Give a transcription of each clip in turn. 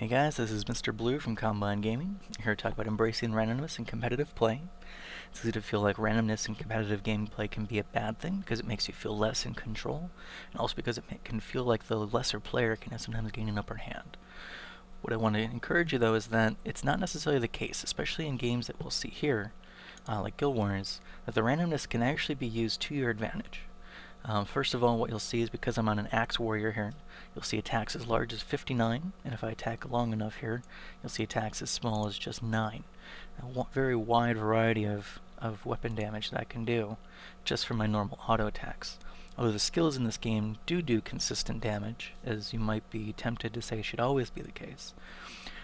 Hey guys, this is Mr. Blue from CombineGaming, here to talk about embracing randomness in competitive play. It's easy to feel like randomness in competitive gameplay can be a bad thing because it makes you feel less in control, and also because it can feel like the lesser player can sometimes gain an upper hand. What I want to encourage you though is that it's not necessarily the case, especially in games that we'll see here, like Guild Wars, that the randomness can actually be used to your advantage. First of all, what you'll see is because I'm on an Axe Warrior here, you'll see attacks as large as 59, and if I attack long enough here, you'll see attacks as small as just 9. A very wide variety of weapon damage that I can do just from my normal auto attacks. Although the skills in this game do consistent damage, as you might be tempted to say should always be the case,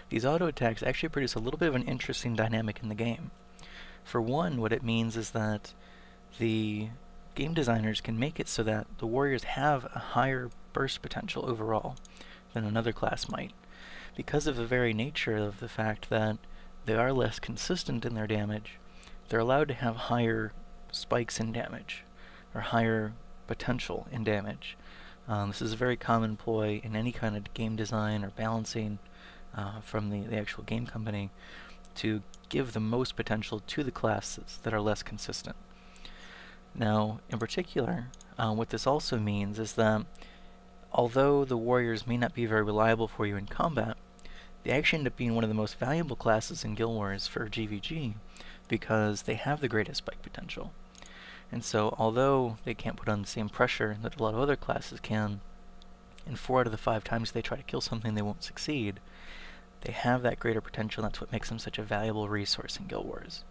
these auto attacks actually produce a little bit of an interesting dynamic in the game. For one, what it means is that the game designers can make it so that the warriors have a higher burst potential overall than another class might, because of the very nature of the fact that they are less consistent in their damage. They're allowed to have higher spikes in damage, or higher potential in damage. This is a very common ploy in any kind of game design or balancing from the actual game company to give the most potential to the classes that are less consistent. Now, in particular, what this also means is that although the warriors may not be very reliable for you in combat, they actually end up being one of the most valuable classes in Guild Wars for GVG because they have the greatest spike potential. And so, although they can't put on the same pressure that a lot of other classes can, and 4 out of the 5 times they try to kill something they won't succeed, they have that greater potential, and that's what makes them such a valuable resource in Guild Wars.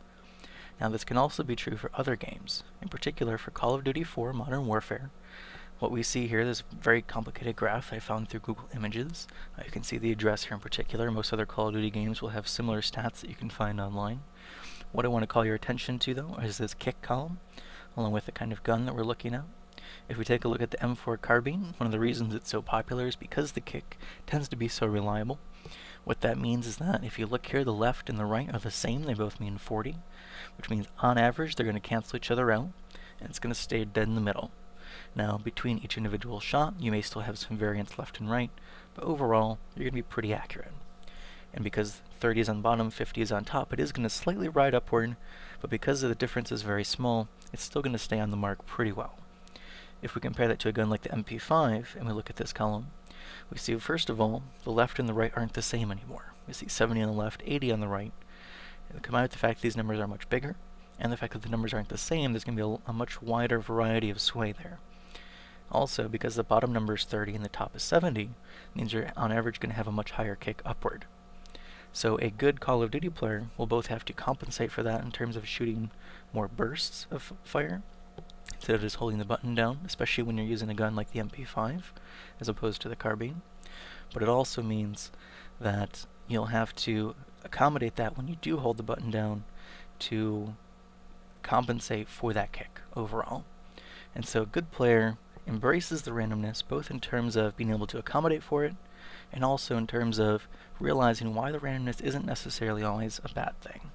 Now this can also be true for other games, in particular for Call of Duty 4 Modern Warfare. What we see here, this very complicated graph I found through Google Images. You can see the address here in particular. Most other Call of Duty games will have similar stats that you can find online. What I want to call your attention to though is this kick column, along with the kind of gun that we're looking at. If we take a look at the M4 carbine, one of the reasons it's so popular is because the kick tends to be so reliable. What that means is that if you look here, the left and the right are the same. They both mean 40, which means on average they're going to cancel each other out, and it's going to stay dead in the middle. Now, between each individual shot, you may still have some variance left and right, but overall, you're going to be pretty accurate. And because 30 is on bottom, 50 is on top, it is going to slightly ride upward, but because the difference is very small, it's still going to stay on the mark pretty well. If we compare that to a gun like the MP5, and we look at this column, we see, first of all, the left and the right aren't the same anymore. We see 70 on the left, 80 on the right. And combined with the fact that these numbers are much bigger, and the fact that the numbers aren't the same, there's going to be a much wider variety of sway there. Also, because the bottom number is 30 and the top is 70, means you're on average going to have a much higher kick upward. So a good Call of Duty player will both have to compensate for that in terms of shooting more bursts of fire, instead of just holding the button down, especially when you're using a gun like the MP5 as opposed to the carbine. But it also means that you'll have to accommodate that when you do hold the button down to compensate for that kick overall. And so a good player embraces the randomness both in terms of being able to accommodate for it and also in terms of realizing why the randomness isn't necessarily always a bad thing.